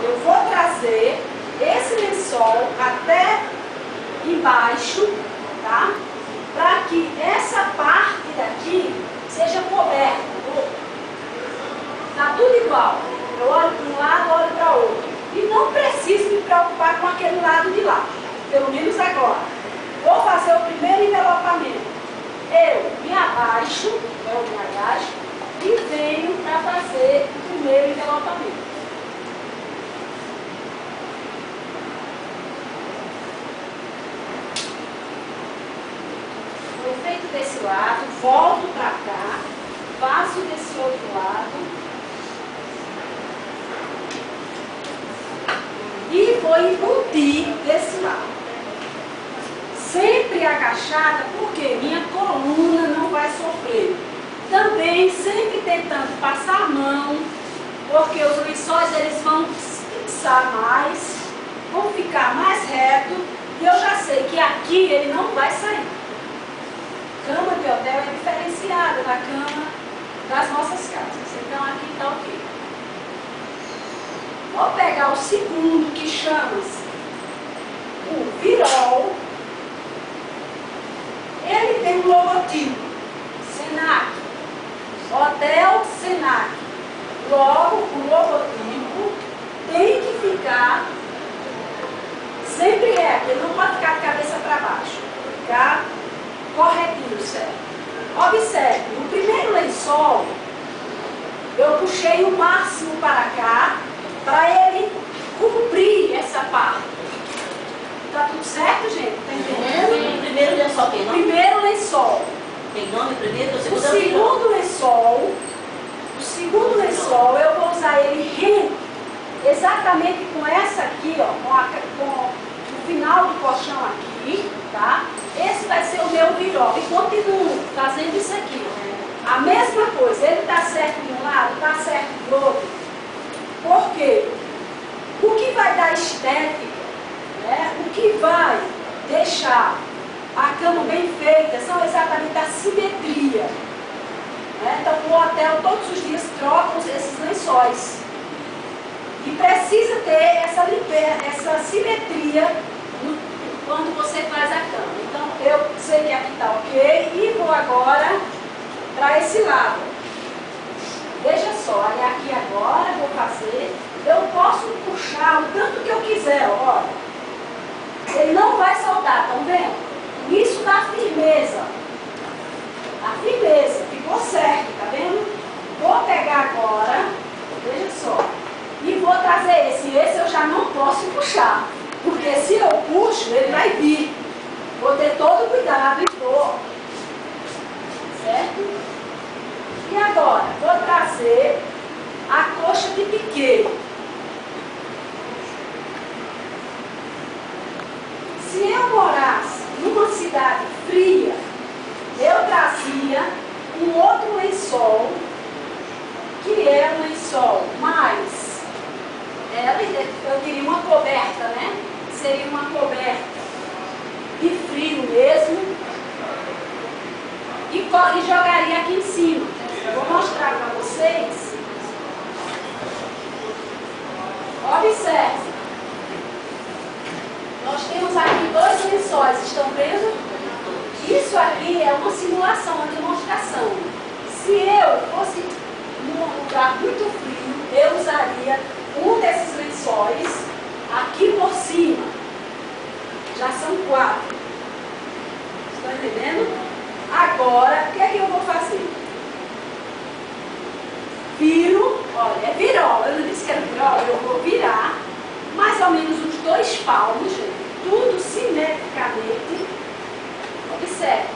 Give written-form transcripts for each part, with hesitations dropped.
eu vou trazer esse lençol até embaixo, tá? Para que essa parte daqui seja coberta. Tá tudo igual. Eu olho para um lado, olho para o outro. E não preciso me preocupar com aquele lado de lá. Pelo menos agora. Vou fazer o primeiro envelopamento. Eu me abaixo, e venho para fazer o primeiro envelopamento. Foi feito desse lado, volto para cá, faço desse outro lado. E vou embutir desse lado. Sempre agachada, porque minha coluna não vai sofrer. Também sempre tentando passar a mão, porque os lençóis eles vão fixar mais, vão ficar mais reto, e eu já sei que aqui ele não vai sair. Cama de hotel é diferenciada da cama das nossas casas, então aqui está ok. Vou pegar o segundo, que chama-se o Virol. Ele tem um logotipo, Senac, Hotel Senac. Logo, o logotipo tem que ficar sempre reto, ele não pode ficar de cabeça para baixo, ficar corretinho, certo? Observe, no primeiro lençol, eu puxei o máximo para cá, para ele cobrir essa parte. Tá tudo certo, gente? Tá entendendo? Primeiro lençol tem nome? Primeiro lençol. Tem nome primeiro? O segundo lençol, eu vou usar ele rente, exatamente com essa aqui, ó, com o final do colchão aqui, tá? Esse vai ser o meu virol. E continuo fazendo isso aqui, ó. A mesma coisa, ele tá certo de um lado, tá certo do outro. Por quê? O que vai dar estética, né? O que vai deixar a cama bem feita são exatamente a simetria. Né? Então, no hotel, todos os dias trocam esses lençóis. E precisa ter essa simetria quando você faz a cama. Então, eu sei que aqui está ok e vou agora para esse lado. Veja só, aí aqui agora vou fazer. Eu posso puxar o tanto que eu quiser, olha. Ele não vai soltar, estão vendo? Isso dá firmeza. A firmeza, ficou certo, tá vendo? Vou pegar agora, veja só, e vou trazer esse. Esse eu já não posso puxar, porque se eu puxo, ele vai vir. Vou ter todo cuidado e vou. Certo? E agora, vou trazer a coxa de piquê. Se eu morasse numa cidade fria, eu trazia um outro lençol, que é um lençol mais, eu diria uma coberta, né? Seria uma coberta de frio mesmo, e jogaria aqui em cima. Eu vou mostrar para vocês. Observe. Nós temos aqui dois lençóis, estão vendo? Isso aqui é uma simulação, uma demonstração. Se eu fosse num lugar muito frio, eu usaria um desses lençóis aqui por cima. Já são 4. Estão entendendo? Agora, o que é que eu vou fazer? Viro, olha, é virol. Eu não disse que era virol, eu vou virar mais ou menos uns 2 palmos, gente. Tudo simetricamente. Observe.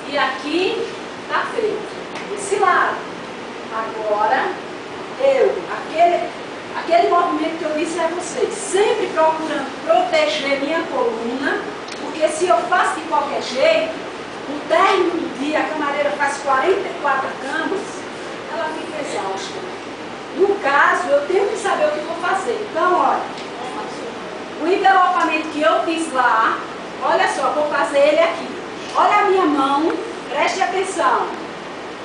E aqui está feito. Esse lado. Agora, aquele movimento que eu disse a vocês, sempre procurando proteger minha coluna, porque se eu faço de qualquer jeito, no término do dia, a camareira faz 44 camas, ela fica exausta. No caso, eu tenho que saber o que vou fazer. Então, olha, o envelopamento que eu fiz lá, olha só, vou fazer ele aqui. Olha a minha mão, preste atenção,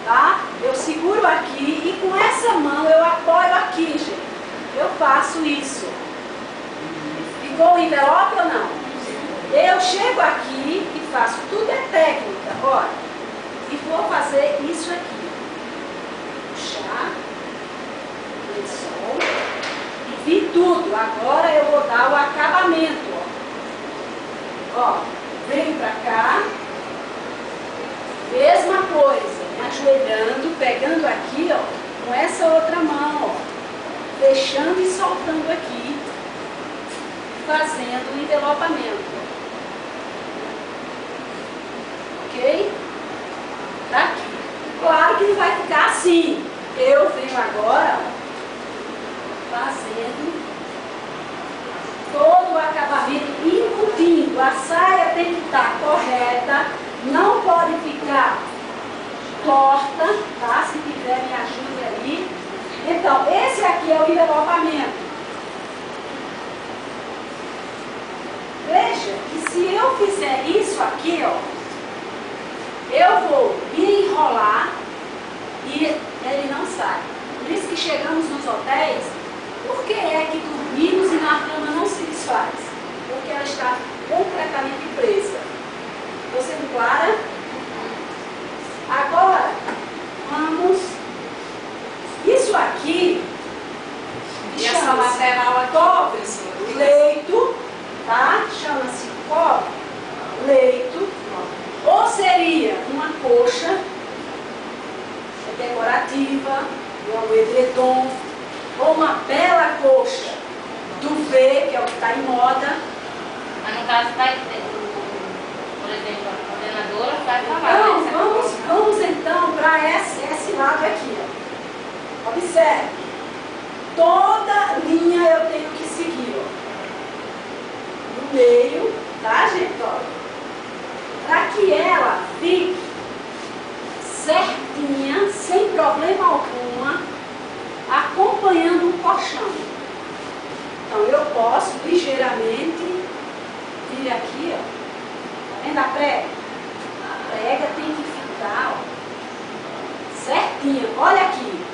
tá? Eu seguro aqui e com essa mão eu apoio aqui, gente. faço isso. Ficou o envelope ou não? Eu chego aqui e faço, tudo é técnica, olha. E vou fazer isso aqui. Puxar, lençol, e vi tudo. Agora eu vou dar o acabamento, ó. Venho pra cá, mesma coisa, me ajoelhando, pegando aqui, ó, com essa outra mão, ó, fechando e soltando aqui, fazendo o envelopamento. Ok? Daqui. Claro que não vai ficar assim. Eu venho agora, ó, fazendo todo o acabamento, embutindo. A saia tem que estar correta, não pode ficar torta, tá? Se tiver, me ajude aí. Então, esse aqui é o envelopamento. Veja que se eu fizer isso aqui, ó, eu vou me enrolar e ele não sai. Por isso que chegamos nos hotéis, por que é que dormimos e na cama não se desfaz? Porque ela está completamente presa. Estou sendo clara? Agora, vamos... Isso aqui... E essa lateral aqui, professora? Leito, tá? Chama-se cobre, leito. Ou seria uma coxa decorativa, um edredom, ou uma bela coxa duvet, que é o que está em moda. Mas no caso vai ter, por exemplo, a coordenadora vai falar. Então, vamos então para esse lado aqui, ó. Observe. Toda linha eu tenho que seguir, ó. No meio, tá, gente? Ó. Para que ela fique certinha, sem problema alguma, acompanhando o colchão. Então, eu posso ligeiramente vir aqui, ó. Tá vendo a prega? A prega tem que ficar, ó, certinha. Olha aqui,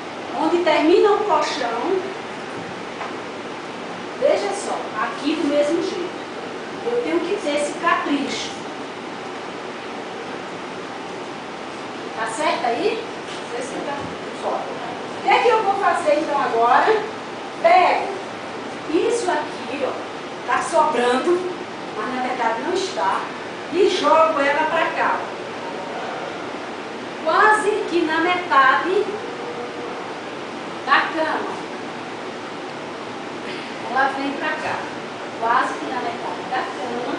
onde termina o colchão. Veja só, aqui do mesmo jeito. Eu tenho que ter esse capricho. Tá certo aí? Não sei se tá fora. O que é que eu vou fazer então agora? Pego isso aqui, ó, tá sobrando, mas na verdade não está, e jogo ela para cá. Quase que na metade da cama. Ela vem para cá. Quase que na metade da cama.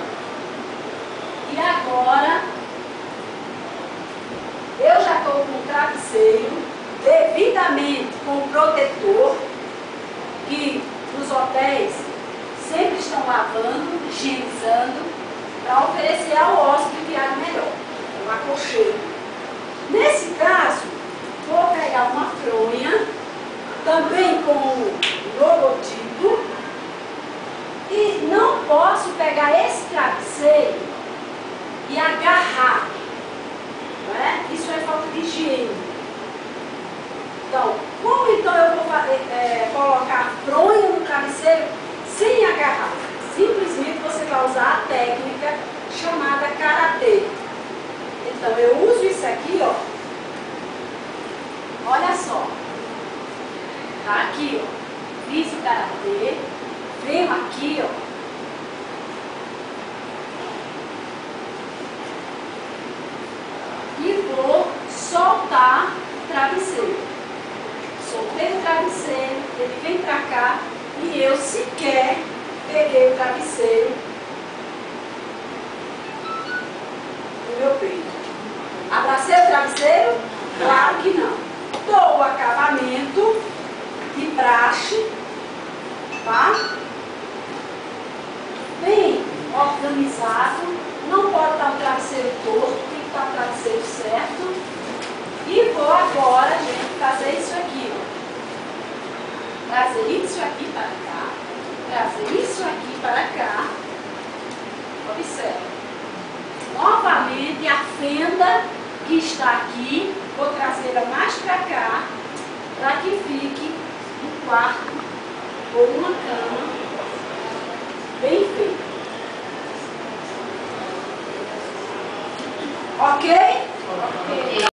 E agora... eu já estou com o travesseiro devidamente com protetor, que nos hotéis sempre estão lavando, higienizando, para oferecer ao hóspede que haja melhor, um aconchego. Nesse caso, vou pegar uma fronha, também com o logotipo, e não posso pegar esse travesseiro e agarrar. Isso é falta de higiene. Então, como então eu vou colocar a fronha no travesseiro sem agarrar? Simplesmente você vai usar a técnica chamada karatê. Então, eu uso isso aqui, ó. Olha só. Tá aqui, ó. Fiz o karatê. Venho aqui, ó. E vou soltar o travesseiro. Soltei o travesseiro, ele vem pra cá e eu sequer peguei o travesseiro no meu peito. Abracei o travesseiro? Claro que não. Dou o acabamento de praxe, tá? Bem organizado, não pode estar o travesseiro torto. Tá o travesseiro certo. E vou agora, gente, fazer isso aqui, ó. Trazer isso aqui para cá. Trazer isso aqui para cá. Observe. Novamente a fenda que está aqui, vou trazê-la mais para cá, para que fique um quarto ou uma cama bem feita. Ok? Ok.